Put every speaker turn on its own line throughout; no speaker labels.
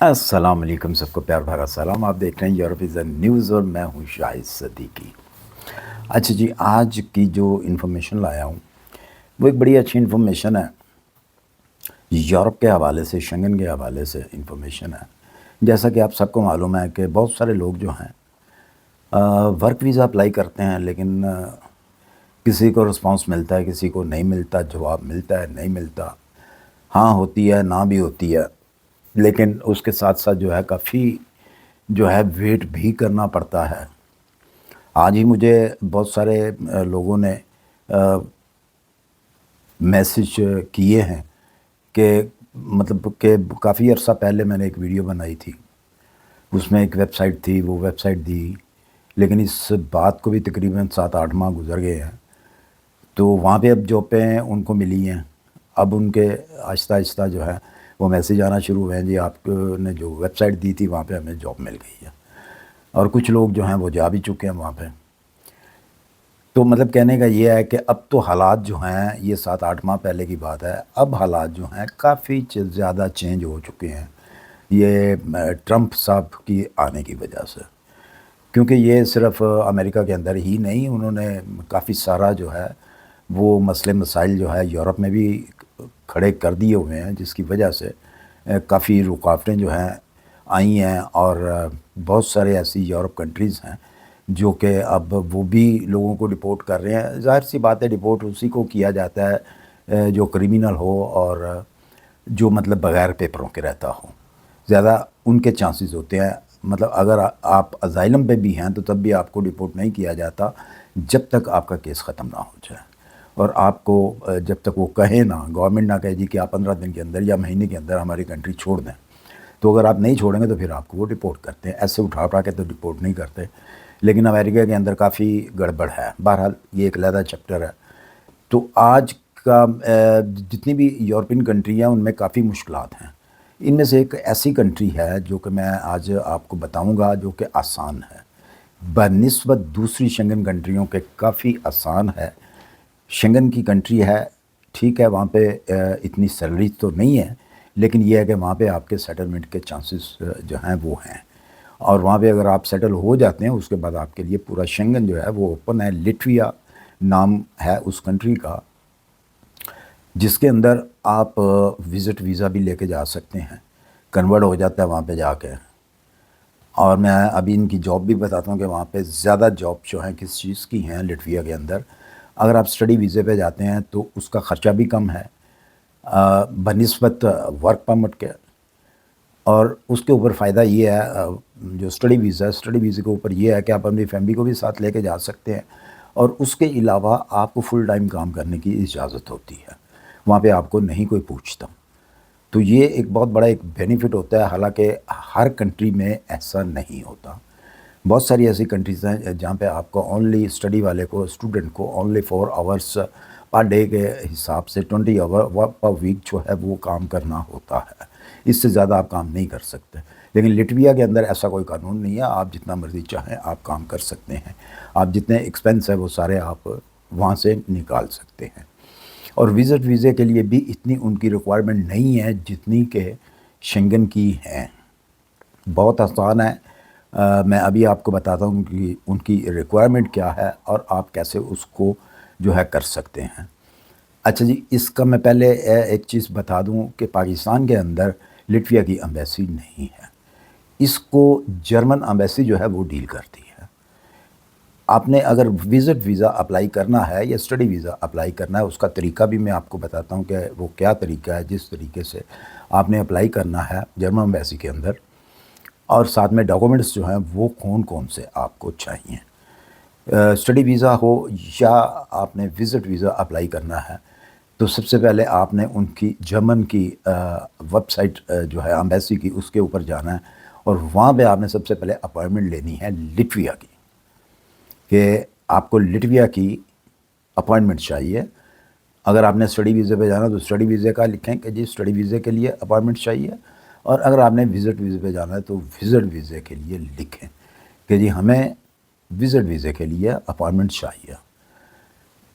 السلام علیکم، سب کو پیار بھرا سلام۔ آپ دیکھ رہے ہیں یورپ از اے نیوز اور میں ہوں شاہد صدیقی۔ اچھا جی، آج کی جو انفارمیشن لایا ہوں وہ ایک بڑی اچھی انفارمیشن ہے، یورپ کے حوالے سے، شنگن کے حوالے سے انفارمیشن ہے۔ جیسا کہ آپ سب کو معلوم ہے کہ بہت سارے لوگ جو ہیں ورک ویزا اپلائی کرتے ہیں، لیکن کسی کو رسپانس ملتا ہے، کسی کو نہیں ملتا، جواب ملتا ہے نہیں ملتا، ہاں ہوتی ہے نہ بھی ہوتی ہے، لیکن اس کے ساتھ ساتھ جو ہے کافی جو ہے ویٹ بھی کرنا پڑتا ہے۔ آج ہی مجھے بہت سارے لوگوں نے میسج کیے ہیں کہ مطلب کہ کافی عرصہ پہلے میں نے ایک ویڈیو بنائی تھی، اس میں ایک ویب سائٹ تھی، وہ ویب سائٹ دی، لیکن اس بات کو بھی تقریباً 7-8 ماہ گزر گئے ہیں، تو وہاں پہ اب جاب پہ ہیں ان کو ملی ہیں۔ اب ان کے آہستہ آہستہ جو ہے وہ میسیج آنا شروع ہوئے ہیں، جی آپ نے جو ویب سائٹ دی تھی وہاں پہ ہمیں جاب مل گئی ہے، اور کچھ لوگ جو ہیں وہ جا بھی چکے ہیں وہاں پہ۔ تو مطلب کہنے کا یہ ہے کہ اب تو حالات جو ہیں، یہ 7-8 ماہ پہلے کی بات ہے، اب حالات جو ہیں کافی زیادہ چینج ہو چکے ہیں، یہ ٹرمپ صاحب کی آنے کی وجہ سے۔ کیونکہ یہ صرف امریکہ کے اندر ہی نہیں، انہوں نے کافی سارا جو ہے وہ مسئلے مسائل جو ہے یورپ میں بھی کھڑے کر دیے ہوئے ہیں، جس کی وجہ سے کافی رکاوٹیں جو ہیں آئی ہیں، اور بہت سارے ایسی یورپ کنٹریز ہیں جو کہ اب وہ بھی لوگوں کو ڈپورٹ کر رہے ہیں۔ ظاہر سی بات ہے، ڈپورٹ اسی کو کیا جاتا ہے جو کرمینل ہو اور جو مطلب بغیر پیپروں کے رہتا ہو، زیادہ ان کے چانسز ہوتے ہیں۔ مطلب اگر آپ ازائلم پہ بھی ہیں تو تب بھی آپ کو ڈپورٹ نہیں کیا جاتا جب تک آپ کا کیس ختم نہ ہو جائے، اور آپ کو جب تک وہ کہے نا، گورنمنٹ نہ کہے جی کہ آپ 15 دن کے اندر یا مہینے کے اندر ہماری کنٹری چھوڑ دیں، تو اگر آپ نہیں چھوڑیں گے تو پھر آپ کو وہ ڈپورٹ کرتے ہیں۔ ایسے اٹھا کے تو ڈپورٹ نہیں کرتے، لیکن امریکہ کے اندر کافی گڑبڑ ہے۔ بہرحال یہ ایک علیحدہ چیپٹر ہے۔ تو آج کا جتنی بھی یورپین کنٹری ہیں ان میں کافی مشکلات ہیں۔ ان میں سے ایک ایسی کنٹری ہے جو کہ میں آج آپ کو بتاؤں گا، جو کہ آسان ہے بنسبت دوسری شنگن کنٹریوں کے، کافی آسان ہے۔ شنگن کی کنٹری ہے، ٹھیک ہے، وہاں پہ اتنی سیلری تو نہیں ہے، لیکن یہ ہے کہ وہاں پہ آپ کے سیٹلمنٹ کے چانسز جو ہیں وہ ہیں، اور وہاں پہ اگر آپ سیٹل ہو جاتے ہیں اس کے بعد آپ کے لیے پورا شنگن جو ہے وہ اوپن ہے۔ لٹویا نام ہے اس کنٹری کا، جس کے اندر آپ وزٹ ویزا بھی لے کے جا سکتے ہیں، کنورٹ ہو جاتا ہے وہاں پہ جا کے۔ اور میں ابھی ان کی جاب بھی بتاتا ہوں کہ وہاں پہ زیادہ جاب جو ہیں کس چیز کی ہیں لٹویا کے اندر۔ اگر آپ اسٹڈی ویزے پہ جاتے ہیں تو اس کا خرچہ بھی کم ہے بنسبت ورک پرمٹ کے، اور اس کے اوپر فائدہ یہ ہے، جو اسٹڈی ویزا ہے، اسٹڈی ویزے کے اوپر یہ ہے کہ آپ اپنی فیملی کو بھی ساتھ لے کے جا سکتے ہیں، اور اس کے علاوہ آپ کو فل ٹائم کام کرنے کی اجازت ہوتی ہے، وہاں پہ آپ کو نہیں کوئی پوچھتا۔ تو یہ ایک بہت بڑا ایک بینیفٹ ہوتا ہے، حالانکہ ہر کنٹری میں ایسا نہیں ہوتا۔ بہت ساری ایسی کنٹریز ہیں جہاں پہ آپ کو اونلی اسٹڈی والے کو، اسٹوڈنٹ کو اونلی 4 آورس پر ڈے کے حساب سے 20 آور پر ویک جو ہے وہ کام کرنا ہوتا ہے، اس سے زیادہ آپ کام نہیں کر سکتے۔ لیکن لٹویا کے اندر ایسا کوئی قانون نہیں ہے، آپ جتنا مرضی چاہیں آپ کام کر سکتے ہیں، آپ جتنے ایکسپینس ہے وہ سارے آپ وہاں سے نکال سکتے ہیں۔ اور وزٹ ویزے کے لیے بھی اتنی ان کی ریکوائرمنٹ نہیں ہے جتنی کہ شنگن کی ہیں، بہت آسان ہے۔ میں ابھی آپ کو بتاتا ہوں کہ ان کی ریکوائرمنٹ کیا ہے اور آپ کیسے اس کو جو ہے کر سکتے ہیں۔ اچھا جی، اس کا میں پہلے ایک چیز بتا دوں کہ پاکستان کے اندر لٹویا کی ایمبیسی نہیں ہے، اس کو جرمن ایمبیسی جو ہے وہ ڈیل کرتی ہے۔ آپ نے اگر وزٹ ویزا اپلائی کرنا ہے یا اسٹڈی ویزا اپلائی کرنا ہے، اس کا طریقہ بھی میں آپ کو بتاتا ہوں کہ وہ کیا طریقہ ہے جس طریقے سے آپ نے اپلائی کرنا ہے جرمن ایمبیسی کے اندر، اور ساتھ میں ڈاکومنٹس جو ہیں وہ کون کون سے آپ کو چاہیے۔ اسٹڈی ویزا ہو یا آپ نے وزٹ ویزا اپلائی کرنا ہے، تو سب سے پہلے آپ نے ان کی جرمن کی ویب سائٹ جو ہے ایمبیسی کی، اس کے اوپر جانا ہے، اور وہاں پہ آپ نے سب سے پہلے اپائنٹمنٹ لینی ہے لٹویا کی، کہ آپ کو لٹویا کی اپائنٹمنٹ چاہیے۔ اگر آپ نے اسٹڈی ویزے پہ جانا تو اسٹڈی ویزے کا لکھیں کہ جی اسٹڈی ویزے کے لیے اپائنٹمنٹ چاہیے، اور اگر آپ نے وزٹ ویزے پہ جانا ہے تو وزٹ ویزے کے لیے لکھیں کہ جی ہمیں وزٹ ویزے کے لیے اپائنٹمنٹ چاہیے۔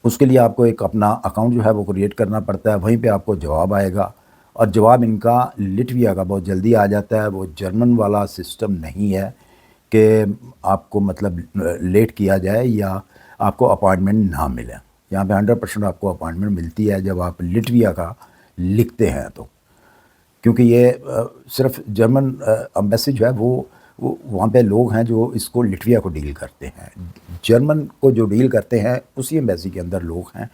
اس کے لیے آپ کو ایک اپنا اکاؤنٹ جو ہے وہ کریٹ کرنا پڑتا ہے، وہیں پہ آپ کو جواب آئے گا، اور جواب ان کا لٹویا کا بہت جلدی آ جاتا ہے. وہ جرمن والا سسٹم نہیں ہے کہ آپ کو مطلب لیٹ کیا جائے یا آپ کو اپائنٹمنٹ نہ ملے. یہاں پہ 100% آپ کو اپائنٹمنٹ ملتی ہے جب آپ لٹویا کا لکھتے ہیں تو، کیونکہ یہ صرف جرمن امبیسی جو ہے وہ وہاں پہ لوگ ہیں جو اس کو لٹویا کو ڈیل کرتے ہیں. جرمن کو جو ڈیل کرتے ہیں اسی امبیسی کے اندر لوگ ہیں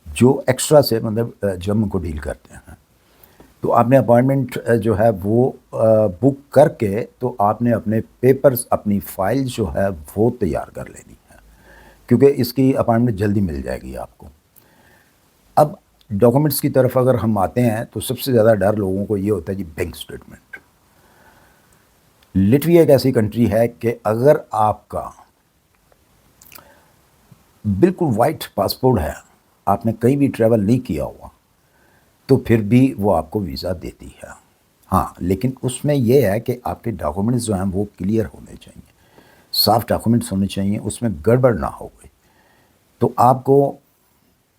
جو ایکسٹرا سے مطلب جرمن کو ڈیل کرتے ہیں. تو آپ نے اپائنٹمنٹ جو ہے وہ بک کر کے تو آپ نے اپنے پیپرز، اپنی فائل جو ہے وہ تیار کر لینی ہے، کیونکہ اس کی اپائنٹمنٹ جلدی مل جائے گی آپ کو. اب ڈاکومنٹس کی طرف اگر ہم آتے ہیں تو سب سے زیادہ ڈر لوگوں کو یہ ہوتا ہے جی بینک سٹیٹمنٹ. لٹویا ایک ایسی کنٹری ہے کہ اگر آپ کا بالکل وائٹ پاسپورٹ ہے، آپ نے کہیں بھی ٹریول نہیں کیا ہوا، تو پھر بھی وہ آپ کو ویزا دیتی ہے. ہاں، لیکن اس میں یہ ہے کہ آپ کے ڈاکومنٹس جو ہیں وہ کلیئر ہونے چاہیے، صاف ڈاکومنٹس ہونے چاہیے، اس میں گڑبڑ نہ ہو گئی. تو آپ کو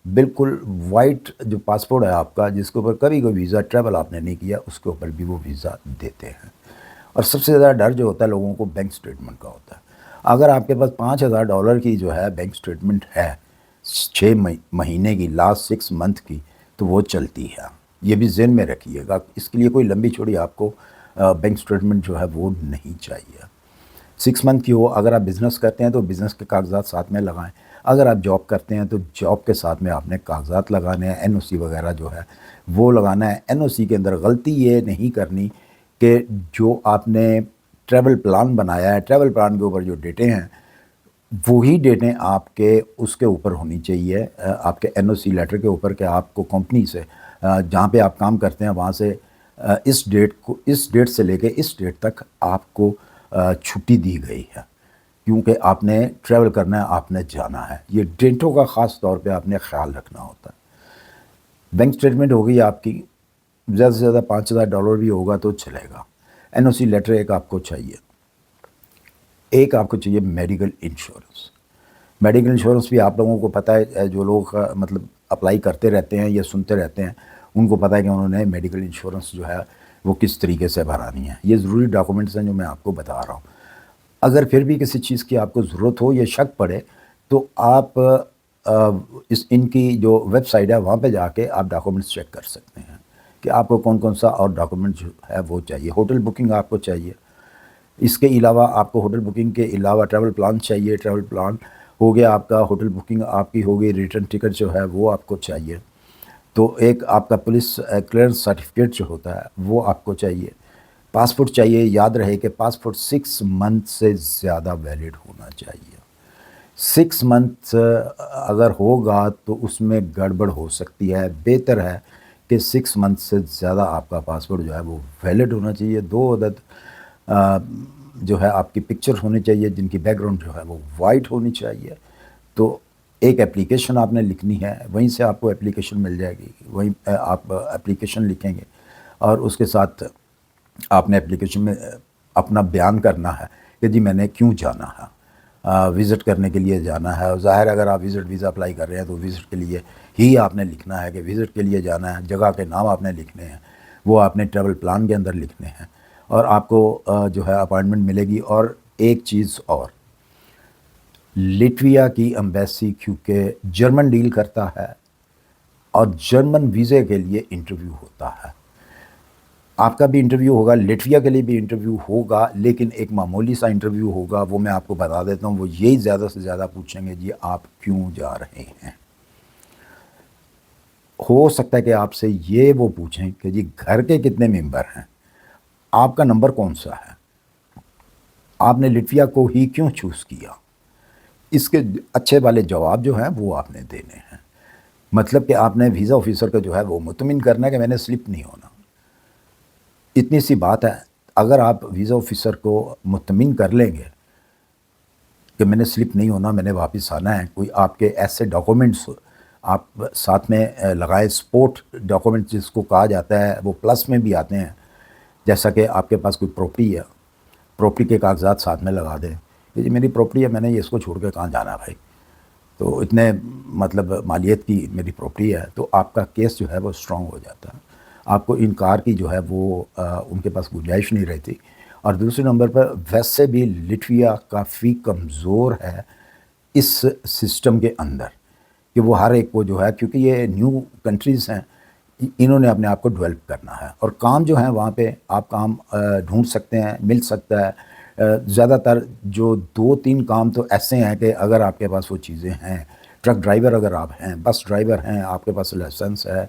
بالکل وائٹ جو پاسپورٹ ہے آپ کا، جس کے اوپر کبھی کوئی ویزا ٹریول آپ نے نہیں کیا، اس کے اوپر بھی وہ ویزا دیتے ہیں. اور سب سے زیادہ ڈر جو ہوتا ہے لوگوں کو بینک سٹیٹمنٹ کا ہوتا ہے. اگر آپ کے پاس $5,000 کی جو ہے بینک سٹیٹمنٹ ہے 6 مہینے کی، لاسٹ 6 منتھ کی، تو وہ چلتی ہے. یہ بھی ذہن میں رکھیے گا، اس کے لیے کوئی لمبی چوڑی آپ کو بینک سٹیٹمنٹ جو ہے وہ نہیں چاہیے. 6 منتھ کی ہو. اگر آپ بزنس کرتے ہیں تو بزنس کے کاغذات ساتھ میں لگائیں. اگر آپ جاب کرتے ہیں تو جاب کے ساتھ میں آپ نے کاغذات لگانے ہیں، NOC وغیرہ جو ہے وہ لگانا ہے. NOC کے اندر غلطی یہ نہیں کرنی کہ جو آپ نے ٹریول پلان بنایا ہے، ٹریول پلان کے اوپر جو ڈیٹیں ہیں وہی ڈیٹیں آپ کے اس کے اوپر ہونی چاہیے، آپ کے NOC لیٹر کے اوپر، کہ آپ کو کمپنی سے جہاں پہ آپ کام کرتے ہیں وہاں سے اس ڈیٹ سے لے کے اس ڈیٹ تک آپ کو چھٹی دی گئی ہے، کیونکہ آپ نے ٹریول کرنا ہے، آپ نے جانا ہے. یہ ڈیٹوں کا خاص طور پہ آپ نے خیال رکھنا ہوتا ہے. بینک سٹیٹمنٹ ہوگی آپ کی، زیادہ سے زیادہ $5,000 بھی ہوگا تو چلے گا. NOC لیٹر ایک آپ کو چاہیے. ایک آپ کو چاہیے میڈیکل انشورنس. میڈیکل انشورنس بھی آپ لوگوں کو پتہ ہے، جو لوگ مطلب اپلائی کرتے رہتے ہیں یا سنتے رہتے ہیں ان کو پتہ ہے کہ انہوں نے میڈیکل انشورنس جو ہے وہ کس طریقے سے بھرانی ہے. یہ ضروری ڈاکومنٹس ہیں جو میں آپ کو بتا رہا ہوں. اگر پھر بھی کسی چیز کی آپ کو ضرورت ہو یا شک پڑے تو آپ ان کی جو ویب سائٹ ہے وہاں پہ جا کے آپ ڈاکومنٹس چیک کر سکتے ہیں کہ آپ کو کون کون سا اور ڈاکومنٹ جو ہے وہ چاہیے. ہوٹل بکنگ آپ کو چاہیے. اس کے علاوہ آپ کو ہوٹل بکنگ کے علاوہ ٹریول پلان چاہیے. ٹریول پلان ہو گیا آپ کا، ہوٹل بکنگ آپ کی ہو گئی، ریٹرن ٹکٹ جو ہے وہ آپ کو چاہیے. تو ایک آپ کا پولیس کلیئرنس سرٹیفکیٹ جو ہوتا ہے وہ آپ کو چاہیے. پاسپورٹ چاہیے. یاد رہے کہ پاسپورٹ 6 منتھ سے زیادہ ویلڈ ہونا چاہیے. 6 منتھ اگر ہوگا تو اس میں گڑبڑ ہو سکتی ہے. بہتر ہے کہ 6 منتھ سے زیادہ آپ کا پاسپورٹ جو ہے وہ ویلڈ ہونا چاہیے. 2 عدد جو ہے آپ کی پکچر ہونی چاہیے جن کی بیک گراؤنڈ جو ہے وہ وائٹ ہونی چاہیے. تو ایک اپلیکیشن آپ نے لکھنی ہے، وہیں سے آپ کو اپلیکیشن مل جائے گی، وہیں آپ اپلیکیشن لکھیں گے اور اس کے ساتھ آپ نے اپلیکیشن میں اپنا بیان کرنا ہے کہ جی میں نے کیوں جانا ہے، وزٹ کرنے کے لیے جانا ہے. اور ظاہر اگر آپ ویزا اپلائی کر رہے ہیں تو وزٹ کے لیے ہی آپ نے لکھنا ہے کہ وزٹ کے لیے جانا ہے. جگہ کے نام آپ نے لکھنے ہیں، وہ آپ نے ٹریول پلان کے اندر لکھنے ہیں، اور آپ کو جو ہے اپائنٹمنٹ ملے گی. اور ایک چیز اور، لٹویا کی امبیسی کیونکہ جرمن ڈیل کرتا ہے اور جرمن ویزے کے لیے انٹرویو ہوتا ہے. آپ کا بھی انٹرویو ہوگا، لٹویا کے لیے بھی انٹرویو ہوگا، لیکن ایک معمولی سا انٹرویو ہوگا. وہ میں آپ کو بتا دیتا ہوں. وہ یہی زیادہ سے زیادہ پوچھیں گے جی آپ کیوں جا رہے ہیں. ہو سکتا ہے کہ آپ سے یہ وہ پوچھیں کہ جی گھر کے کتنے ممبر ہیں، آپ کا نمبر کون سا ہے، آپ نے لٹویا کو ہی کیوں چوز کیا. اس کے اچھے والے جواب جو ہیں وہ آپ نے دینے ہیں. مطلب کہ آپ نے ویزا آفیسر کا جو ہے وہ مطمئن کرنا ہے کہ میں نے سلپ نہیں ہونا. اتنی سی بات ہے. اگر آپ ویزا آفیسر کو مطمئن کر لیں گے کہ میں نے سلپ نہیں ہونا، میں نے واپس آنا ہے، کوئی آپ کے ایسے ڈاکومنٹس آپ ساتھ میں لگائیں، سپورٹ ڈاکومنٹس جس کو کہا جاتا ہے، وہ پلس میں بھی آتے ہیں. جیسا کہ آپ کے پاس کوئی پراپرٹی ہے، پراپرٹی کے کاغذات ساتھ میں لگا دیں کہ جی میری پراپرٹی ہے، میں نے اس کو چھوڑ کے کہاں جانا ہے بھائی، تو اتنے مطلب مالیت کی میری پراپرٹی ہے. تو آپ کا کیس جو ہے وہ اسٹرانگ ہو جاتا ہے. آپ کو انکار کی جو ہے وہ ان کے پاس گنجائش نہیں رہتی. اور دوسرے نمبر پر ویسے بھی لٹویا کافی کمزور ہے اس سسٹم کے اندر کہ وہ ہر ایک کو جو ہے، کیونکہ یہ نیو کنٹریز ہیں، انہوں نے اپنے آپ کو ڈیولپ کرنا ہے، اور کام جو ہیں وہاں پہ آپ کام ڈھونڈ سکتے ہیں، مل سکتا ہے. زیادہ تر جو 2-3 کام تو ایسے ہیں کہ اگر آپ کے پاس وہ چیزیں ہیں، ٹرک ڈرائیور اگر آپ ہیں، بس ڈرائیور ہیں، آپ کے پاس لائسنس ہے،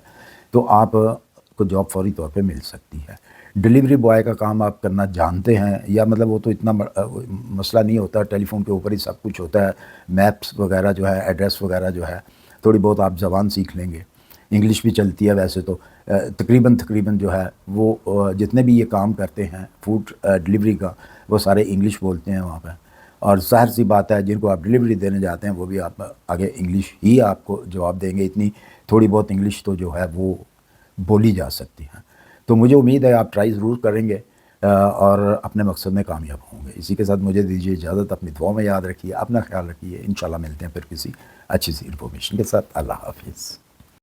تو آپ کو جاب فوری طور پہ مل سکتی ہے. ڈیلیوری بوائے کا کام آپ کرنا جانتے ہیں، یا مطلب وہ تو اتنا مسئلہ نہیں ہوتا، ٹیلی فون کے اوپر ہی سب کچھ ہوتا ہے، میپس وغیرہ جو ہے، ایڈریس وغیرہ جو ہے، تھوڑی بہت آپ زبان سیکھ لیں گے، انگلش بھی چلتی ہے ویسے تو. تقریباً جو ہے وہ جتنے بھی یہ کام کرتے ہیں فوڈ ڈیلیوری کا، وہ سارے انگلش بولتے ہیں وہاں پہ. اور ظاہر سی بات ہے جن کو آپ ڈیلیوری دینے جاتے ہیں وہ بھی آپ آگے انگلش ہی آپ کو جواب دیں گے، اتنی تھوڑی بہت انگلش تو جو ہے وہ بولی جا سکتی ہیں. تو مجھے امید ہے آپ ٹرائی ضرور کریں گے اور اپنے مقصد میں کامیاب ہوں گے. اسی کے ساتھ مجھے دیجیے اجازت، اپنی دعاؤں میں یاد رکھیے، اپنا خیال رکھیے. انشاءاللہ ملتے ہیں پھر کسی اچھی سی انفارمیشن کے ساتھ. اللہ حافظ.